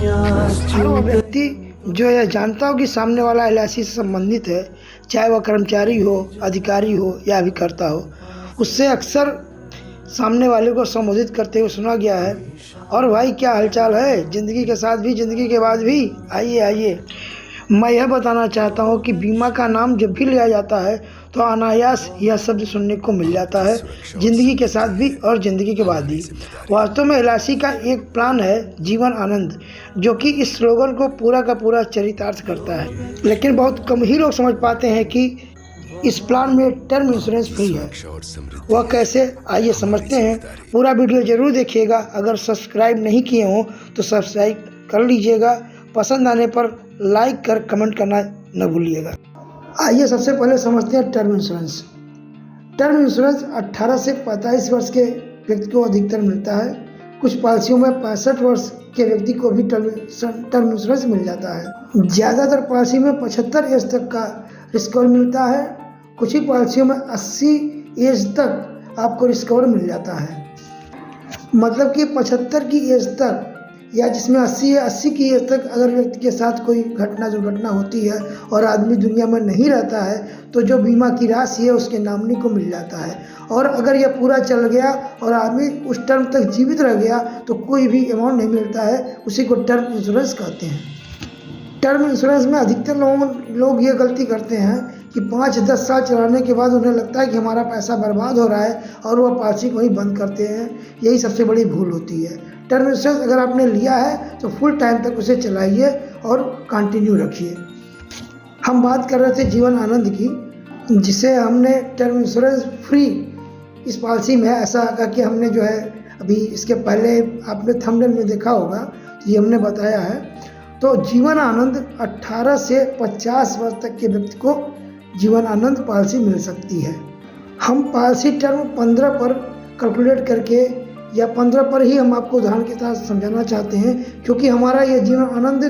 हर वो व्यक्ति जो यह जानता हो कि सामने वाला एलआईसी से संबंधित है, चाहे वह कर्मचारी हो, अधिकारी हो या अभिकर्ता हो, उससे अक्सर सामने वाले को संबोधित करते हुए सुना गया है, और भाई क्या हालचाल है, ज़िंदगी के साथ भी ज़िंदगी के बाद भी, आइए आइए। मैं यह बताना चाहता हूँ कि बीमा का नाम जब भी लिया जाता है तो अनायास यह शब्द सुनने को मिल जाता है, ज़िंदगी के साथ भी और ज़िंदगी के बाद भी। वास्तव में एलआईसी का एक प्लान है जीवन आनंद, जो कि इस स्लोगन को पूरा का पूरा चरितार्थ करता है। लेकिन बहुत कम ही लोग समझ पाते हैं कि इस प्लान में टर्म इंश्योरेंस फ्री है। वह कैसे, आइए समझते हैं। पूरा वीडियो ज़रूर देखिएगा। अगर सब्सक्राइब नहीं किए हों तो सब्सक्राइब कर लीजिएगा। पसंद आने पर लाइक कर कमेंट करना न भूलिएगा। आइए सबसे पहले समझते हैं टर्म इंश्योरेंस। टर्म इंश्योरेंस 18 से 45 वर्ष के व्यक्ति को अधिकतर मिलता है। कुछ पॉलिसियों में 65 वर्ष के व्यक्ति को भी टर्म इंश्योरेंस मिल जाता है। ज़्यादातर पॉलिसी में 75 एज तक का रिस्क कवर मिलता है। कुछ ही पॉलिसियों में 80 एज तक आपको रिस्क कवर मिल जाता है। मतलब कि 75 की एज तक या जिसमें 80 है, 80 की एज तक अगर व्यक्ति के साथ कोई दुर्घटना होती है और आदमी दुनिया में नहीं रहता है तो जो बीमा की राशि है उसके नॉमिनी को मिल जाता है। और अगर यह पूरा चल गया और आदमी उस टर्म तक जीवित रह गया तो कोई भी अमाउंट नहीं मिलता है, उसी को टर्म इंश्योरेंस कहते हैं। टर्म इंश्योरेंस में अधिकतर लोग ये गलती करते हैं कि 5-10 साल चलाने के बाद उन्हें लगता है कि हमारा पैसा बर्बाद हो रहा है और वह पॉलिसी को ही बंद करते हैं। यही सबसे बड़ी भूल होती है। टर्म इंश्योरेंस अगर आपने लिया है तो फुल टाइम तक उसे चलाइए और कंटिन्यू रखिए। हम बात कर रहे थे जीवन आनंद की, जिसे हमने टर्म इंश्योरेंस फ्री इस पॉलिसी में ऐसा कि हमने जो है अभी इसके पहले आपने थंबनेल में देखा होगा तो ये हमने बताया है। तो जीवन आनंद 18 से 50 वर्ष तक के व्यक्ति को जीवन आनंद पॉलिसी मिल सकती है। हम पॉलिसी टर्म 15 पर कैलकुलेट करके या 15 पर ही हम आपको उदाहरण के साथ समझाना चाहते हैं, क्योंकि हमारा ये जीवन आनंद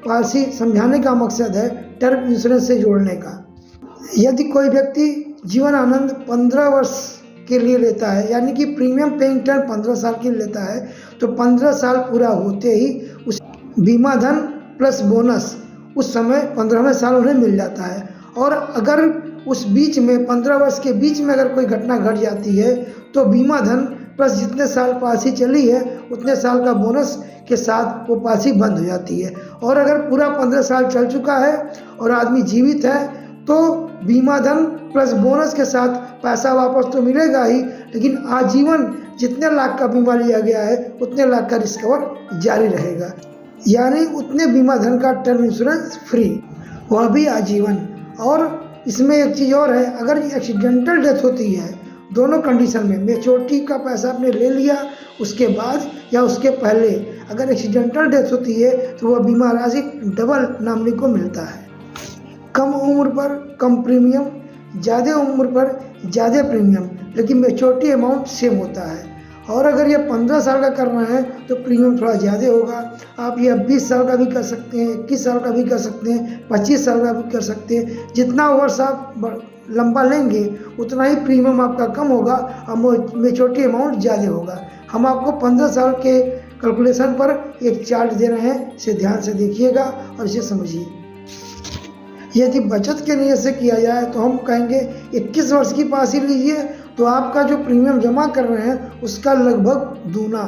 पॉलिसी समझाने का मकसद है टर्म इंश्योरेंस से जोड़ने का। यदि कोई व्यक्ति जीवन आनंद 15 वर्ष के लिए लेता है, यानी कि प्रीमियम पेइंग टर्म 15 साल के लिए लेता है, तो 15 साल पूरा होते ही उस बीमा धन प्लस बोनस उस समय 15वें साल उन्हें मिल जाता है। और अगर उस बीच में 15 वर्ष के बीच में अगर कोई घटना घट जाती है तो बीमा धन प्लस जितने साल पॉलिसी चली है उतने साल का बोनस के साथ वो पॉलिसी बंद हो जाती है। और अगर पूरा 15 साल चल चुका है और आदमी जीवित है तो बीमा धन प्लस बोनस के साथ पैसा वापस तो मिलेगा ही, लेकिन आजीवन जितने लाख का बीमा लिया गया है उतने लाख का रिस्क कवर जारी रहेगा, यानी उतने बीमा धन का टर्म इंश्योरेंस फ्री, वह भी आजीवन। और इसमें एक चीज़ और है, अगर एक्सीडेंटल डेथ होती है, दोनों कंडीशन में मैच्योरिटी का पैसा आपने ले लिया उसके बाद या उसके पहले अगर एक्सीडेंटल डेथ होती है तो वह बीमा राशि डबल नॉमिनी को मिलता है। कम उम्र पर कम प्रीमियम, ज़्यादा उम्र पर ज़्यादा प्रीमियम, लेकिन मैच्योरिटी अमाउंट सेम होता है। और अगर ये 15 साल का कर रहे हैं तो प्रीमियम थोड़ा ज़्यादा होगा। आप ये 20 साल का भी कर सकते हैं, 21 साल का भी कर सकते हैं, 25 साल का भी कर सकते हैं। जितना वर्ष आप लंबा लेंगे उतना ही प्रीमियम आपका कम होगा और मैच्योरिटी अमाउंट ज़्यादा होगा। हम आपको 15 साल के कैलकुलेशन पर एक चार्ट दे रहे हैं, इसे ध्यान से देखिएगा और इसे समझिए। यदि बचत के नियत से किया जाए तो हम कहेंगे 21 वर्ष की पॉलिसी लीजिए तो आपका जो प्रीमियम जमा कर रहे हैं उसका लगभग दूना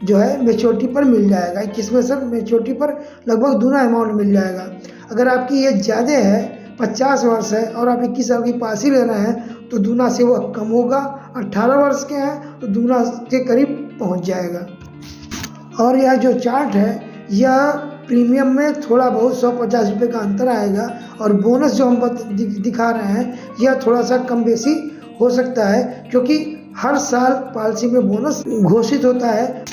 जो है मैच्योरिटी पर मिल जाएगा। 21 में सर मैच्योरिटी पर लगभग दूना अमाउंट मिल जाएगा। अगर आपकी एज ज़्यादा है, 50 वर्ष है और आप 21 साल की पॉलिसी ले रहे हैं तो दूना से वह कम होगा। 18 वर्ष के हैं तो दूना के करीब पहुंच जाएगा। और यह जो चार्ट है यह प्रीमियम में थोड़ा बहुत 150 रुपये का अंतर आएगा और बोनस जो हम दिखा रहे हैं यह थोड़ा सा कम बेसी हो सकता है, क्योंकि हर साल पॉलिसी में बोनस घोषित होता है।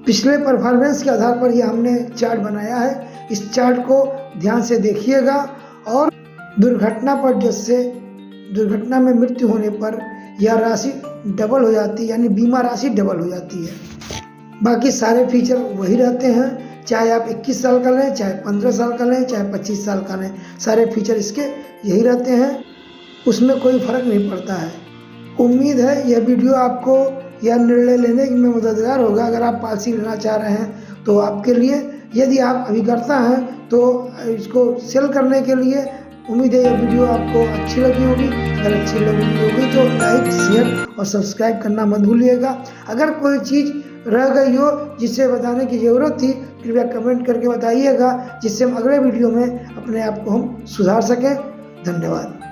पिछले परफॉर्मेंस के आधार पर यह हमने चार्ट बनाया है। इस चार्ट को ध्यान से देखिएगा। और दुर्घटना पर जैसे दुर्घटना में मृत्यु होने पर यह राशि डबल हो जाती है, यानी बीमा राशि डबल हो जाती है। बाकी सारे फीचर वही रहते हैं, चाहे आप 21 साल का लें, चाहे 15 साल का लें, चाहे 25 साल का लें, सारे फीचर इसके यही रहते हैं, उसमें कोई फ़र्क नहीं पड़ता है। उम्मीद है यह वीडियो आपको यह निर्णय लेने में मददगार होगा। अगर आप पॉलिसी लेना चाह रहे हैं तो आपके लिए यदि आप अभी करता हैं तो इसको सेल करने के लिए उम्मीद है ये वीडियो आपको अच्छी लगी होगी। अगर अच्छी लगी होगी तो लाइक, शेयर और सब्सक्राइब करना मत भूलिएगा। अगर कोई चीज़ रह गई हो जिससे बताने की ज़रूरत थी, कृपया कमेंट करके बताइएगा, जिससे हम अगले वीडियो में अपने आप को हम सुधार सकें। धन्यवाद।